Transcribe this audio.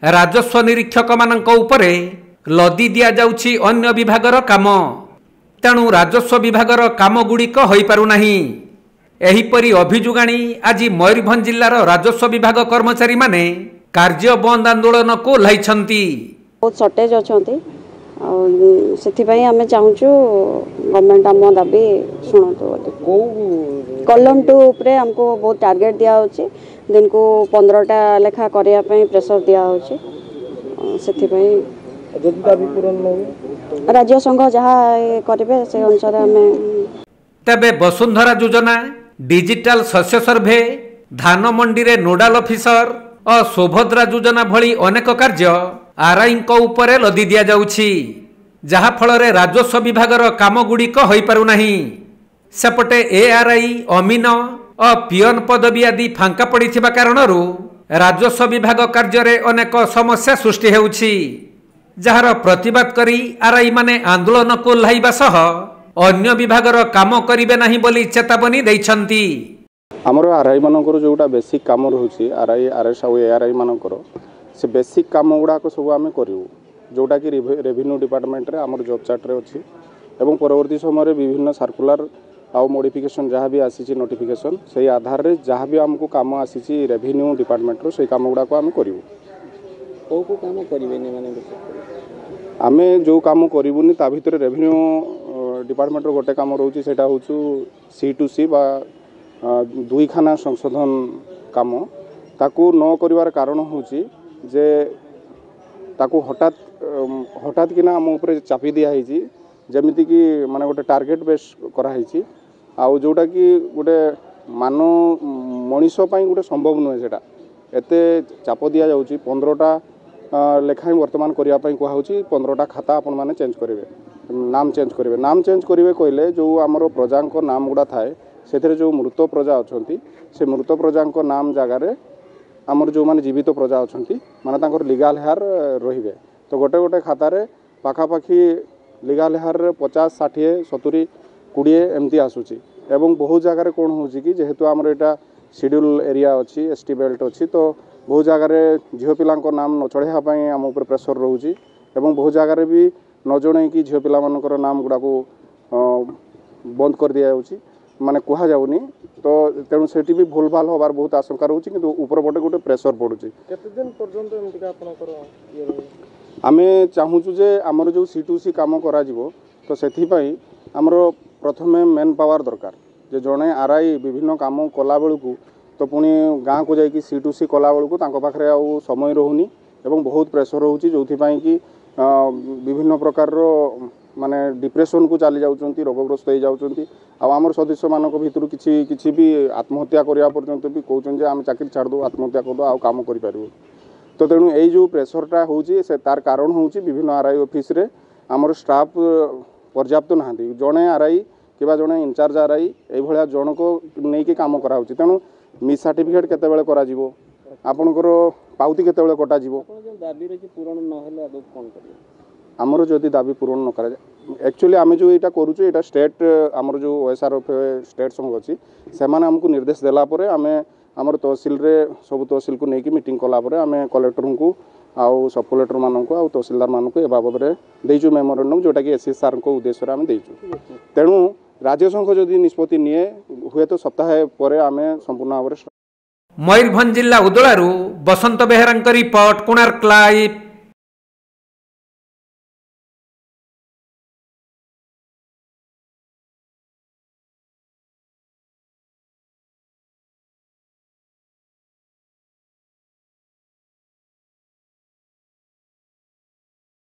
राजस्व निरीक्षक मानक उपरे लदी दिया जाउछि अन्य विभागर काम। तेणु राजस्व विभागर काम गुड़िक हो पारुनाही। एहिपरि अभियोगाणी आज मयूरभंज जिल्लार राजस्व विभाग कर्मचारी माने कार्य बंद आंदोलन को ओह्लाइछंती। बहुत सर्टेज अच्छी से आम चाहूँ गवर्नमेंट आम दाबी शुणु। कलम 2 उपरे हमको बहुत टार्गेट दिया होची, दिन को 15टा लेखा करने प्रेसर दिया होची। राज्य संघ जहाँ करेंगे से अनुसार आम तबे वसुंधरा योजना, डिजिटल शस्य सर्भे, धान मंडी रे नोडाल ऑफिसर और सुभद्रा योजना भली अनेक कार्य आरआई उपरे लदी दिया जाउछि, जहा फलरे राजस्व विभागर काम गुड़िक हो पारुनाही। सेपटे एआरआई, अमीन और पियन पदवी आदि फांका पड़िथिबा कारणरू राजस्व विभाग कार्य रे अनेक समस्या सृष्टि हेउछि, जहार प्रतिवाद करी आरआई माने आंदोलन को ओह्लाइबा सह अन्य विभागर काम करिबे नाही बोली चेतावनी दैछंती। आमर आरआई मानकर जोटा बेसिक काम रहुछि, आरआई आरएस और एआरआई मानकर से बेसिक काम गुड़ाक सब आम करूँ, जोटा कि रेवेन्यू डिपार्टमेंट रे आमर जॉब चार्ट रे अछि एवं परवर्ती समय विभिन्न सर्कुलर आउ मॉडिफिकेशन जहाँ भी आसी नोटिफिकेशन से आधार रे जहाँ भी आमको काम आसी रेवेन्यू डिपार्टमेंट रो से काम गुड़ाक आम करूँ। को काम करिवेनी माने आमे जो काम करूनी ता भितर रेवेन्यू डिपार्टमेंट रो गोटे काम रोची, सेटा होछु C2C बा दुई खाना संशोधन काम। ताकू न करिवार कारण होची जे ताकू हठात किना आम ऊपर चापी दिया है, जमीती कि माने गोटे टार्गेट बेस करा है, आउ जोटा कि गोटे मनीष गोटे संभव नुहे। सेटा एते चाप दिया जाउची 15टा लेखाएं वर्तमान करने कहुच्छी। 15टा खाता आपण मैंने चेंज करेंगे, नाम चेंज करेंगे। नाम चेंज करेंगे कहले जो आमर प्रजा नाम गुड़ा थाए से जो मृत प्रजा अच्छा से मृत प्रजा नाम जगार आमर जो मैंने जीवित प्रजा अच्छा माने लीगाल हेयर रे। तो गोटे गोटे खातार पाखापाखि लीगाल हेयर 50, 60, 70, 20 एमती आसूची। एवं बहुत जगार कौन हो जेहेतु आमर यहाँ शेड्यूल एरिया अच्छी, एसटी बेल्ट अच्छी, तो बहुत जगार झील पिला नाम न चढ़ाई आम उपर प्रेसर रोचे। बहुत जगार भी न जन कि झील पिला नाम गुड़ा को बंद कर दि जाऊँगी, माने कह जाऊनी। तो तेणु से भी भूल भाल हबार बहुत आशंका रोचे, कि ऊपर पटे गोटे प्रेसर पड़ुची। आम चाहूँ जे आमर जो C2C काम करा तो से आमर प्रथमे मेन पावर दरकार, जे जड़े आरआई विभिन्न काम कला बेलू तो पुणी गाँव को जाकि C2C कला बेलू पाखे आउ समय रोनी एवं बहुत प्रेसर रोचे, जो कि विभिन्न प्रकार माने डिप्रेशन को चली जाऊँच, रोगग्रस्त हो जाऊँच। आमर सदस्य मान भर किसी भी आत्महत्या करने पर्यंत भी कहते आम चाकरी छाड़दे, आत्महत्या करदे, आउ काम करूँ। तो तेणु यही जो प्रेसरटा होची से तार कारण होची विभिन्न आरआई ऑफिस रे आमर स्टाफ पर्याप्त ना, जड़े आरआई कि जड़े इनचार्ज आरआई ये जन को लेकिन कम करा। तेणु मिस सर्टिफिकेट केतेबेले करा जीवो, आपणकर पाउती केतेबेले कटा जीवो, पूरण न आमर जदि दाबी पूरण न करा। एक्चुअली आम जो यहाँ करूँ यहाँ स्टेट आमर जो OSRF स्टेट संघ अच्छी से आमको निर्देश देलापर आम आमर तहसिल रे सब तहसिल को लेकिन मीटिंग कलापर आम कलेक्टर को आउ सब कलेक्टर मानक आउ तहसिलदार मानक ए बाबद देचु मेमोरेंडम, जोटा कि एसएस सार को उद्देश्य आम देचु। तेणु राज्य संघ जदि निष्पत्ति निए हुए तो सप्ताह पर आम संपूर्ण भाव में। मयूरभंज जिला उदलारू बसंत बेहेरा रिपोर्ट, कोणार्क लाइव।